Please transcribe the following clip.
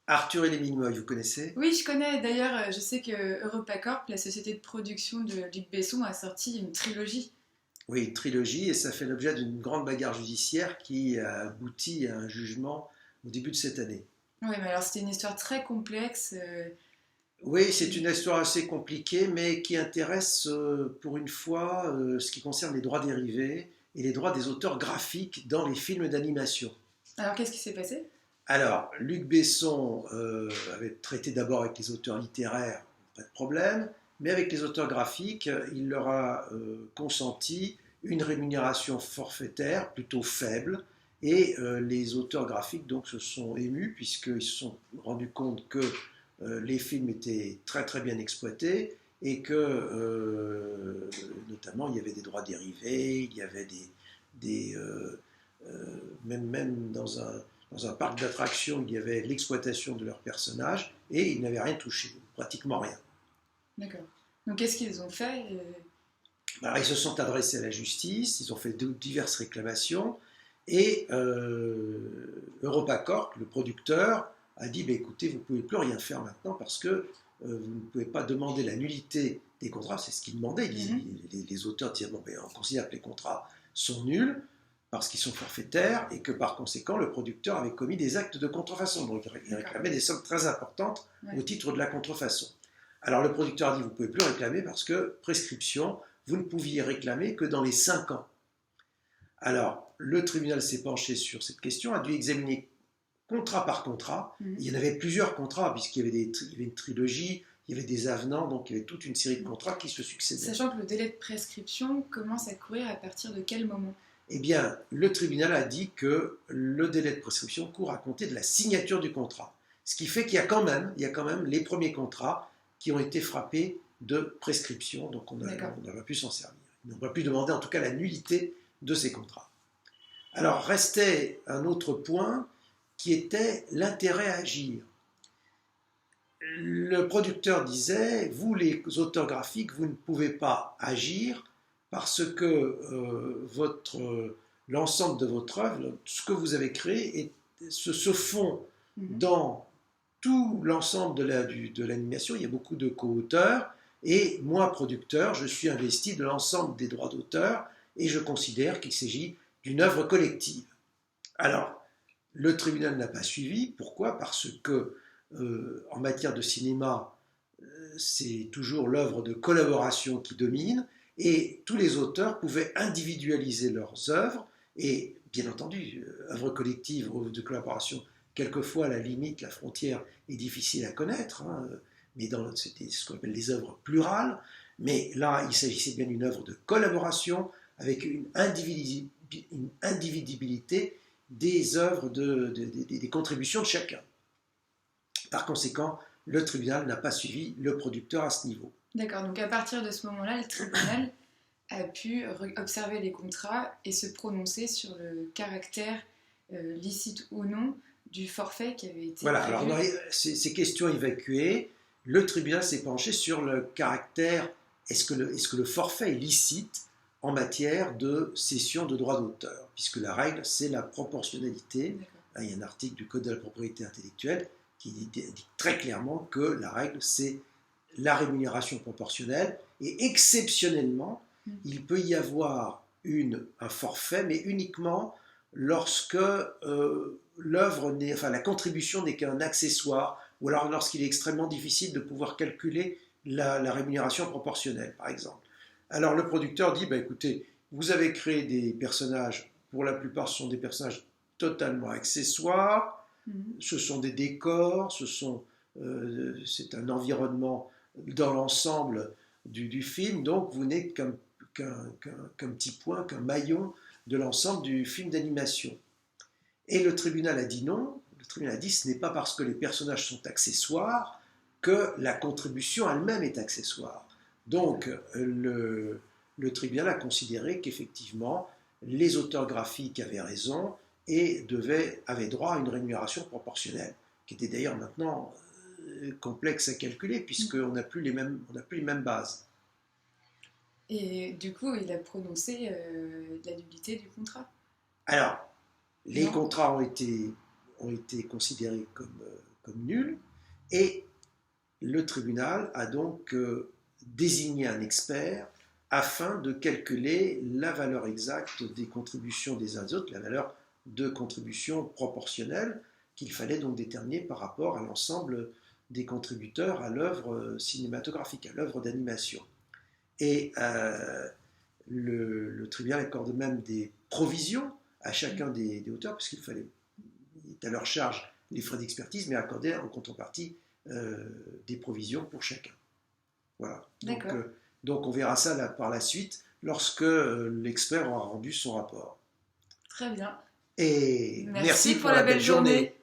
Arthur et les Minimoys, vous connaissez? Oui, je connais. D'ailleurs, je sais que EuropaCorp, la société de production de Luc Besson, a sorti une trilogie. Oui, une trilogie, et ça fait l'objet d'une grande bagarre judiciaire qui a abouti à un jugement au début de cette année. Oui, mais alors c'était une histoire très complexe Oui, c'est une qui... histoire assez compliquée, mais qui intéresse pour une fois ce qui concerne les droits dérivés et les droits des auteurs graphiques dans les films d'animation. Alors qu'est-ce qui s'est passé? Alors, Luc Besson avait traité d'abord avec les auteurs littéraires, pas de problème, mais avec les auteurs graphiques, il leur a consenti une rémunération forfaitaire plutôt faible, et les auteurs graphiques donc se sont émus puisqu'ils se sont rendus compte que les films étaient très très bien exploités et que notamment il y avait des droits dérivés, il y avait même dans un parc d'attractions, il y avait l'exploitation de leurs personnages et ils n'avaient rien touché, pratiquement rien. D'accord. Donc qu'est-ce qu'ils ont fait? Alors, ils se sont adressés à la justice, ils ont fait diverses réclamations et EuropaCorp, le producteur, a dit bah, écoutez, vous ne pouvez plus rien faire maintenant parce que vous ne pouvez pas demander la nullité des contrats, c'est ce qu'ils demandaient. Les auteurs disaient bon, ben, on considère que les contrats sont nuls parce qu'ils sont forfaitaires et que par conséquent le producteur avait commis des actes de contrefaçon. Donc il réclamait des sommes très importantes au titre de la contrefaçon. Alors le producteur a dit vous ne pouvez plus réclamer parce que prescription, vous ne pouviez réclamer que dans les 5 ans. Alors le tribunal s'est penché sur cette question, a dû examiner contrat par contrat. Il y en avait plusieurs contrats puisqu'il y avait, il y avait une trilogie, il y avait des avenants, donc il y avait toute une série de contrats qui se succédaient. Sachant que le délai de prescription commence à courir à partir de quel moment? Eh bien, le tribunal a dit que le délai de prescription court à compter de la signature du contrat. Ce qui fait qu'il y a quand même les premiers contrats qui ont été frappés de prescription, donc on n'a pas pu s'en servir. On n'a pas pu demander en tout cas la nullité de ces contrats. Alors restait un autre point qui était l'intérêt à agir. Le producteur disait, vous les auteurs graphiques, vous ne pouvez pas agir parce que l'ensemble de votre œuvre, ce que vous avez créé, se fond dans tout l'ensemble de l'animation. Il y a beaucoup de co-auteurs et moi, producteur, je suis investi de l'ensemble des droits d'auteur et je considère qu'il s'agit d'une œuvre collective. Alors, le tribunal n'a pas suivi. Pourquoi? Parce que en matière de cinéma, c'est toujours l'œuvre de collaboration qui domine et tous les auteurs pouvaient individualiser leurs œuvres et bien entendu, œuvres collectives, œuvres de collaboration, quelquefois à la limite, la frontière est difficile à connaître, hein, mais c'était ce qu'on appelle les œuvres plurales, mais là, il s'agissait bien d'une œuvre de collaboration avec une individualité des œuvres, des contributions de chacun. Par conséquent, le tribunal n'a pas suivi le producteur à ce niveau. D'accord, donc à partir de ce moment-là, le tribunal a pu observer les contrats et se prononcer sur le caractère licite ou non du forfait qui avait été voilà, prévu. alors ces questions évacuées, le tribunal s'est penché sur le caractère, est-ce que le forfait est licite en matière de cession de droits d'auteur, puisque la règle, c'est la proportionnalité. Il y a un article du Code de la propriété intellectuelle qui dit très clairement que la règle, c'est la rémunération proportionnelle, et exceptionnellement, il peut y avoir un forfait, mais uniquement lorsque la contribution n'est qu'un accessoire, ou alors lorsqu'il est extrêmement difficile de pouvoir calculer la rémunération proportionnelle, par exemple. Alors le producteur dit, bah, écoutez, vous avez créé des personnages, pour la plupart ce sont des personnages totalement accessoires, ce sont des décors, c'est un environnement dans l'ensemble du film, donc vous n'êtes qu'un petit point, qu'un maillon de l'ensemble du film d'animation. Et le tribunal a dit non, le tribunal a dit ce n'est pas parce que les personnages sont accessoires que la contribution elle-même est accessoire. Donc le tribunal a considéré qu'effectivement les auteurs graphiques avaient raison et avaient droit à une rémunération proportionnelle, qui était d'ailleurs maintenant complexe à calculer puisqu'on n'a plus les mêmes bases. Et du coup, il a prononcé la nullité du contrat. Alors, les contrats ont été considérés comme nul, et le tribunal a donc désigné un expert afin de calculer la valeur exacte des contributions des uns des autres, la valeur de contribution proportionnelle qu'il fallait donc déterminer par rapport à l'ensemble des contributeurs à l'œuvre cinématographique, à l'œuvre d'animation. Et le tribunal accorde même des provisions à chacun des auteurs, puisqu'il fallait, il est à leur charge les frais d'expertise, mais accorder en contrepartie des provisions pour chacun. Voilà. Donc on verra ça là, par la suite, lorsque l'expert aura rendu son rapport. Très bien. Et merci pour la belle journée.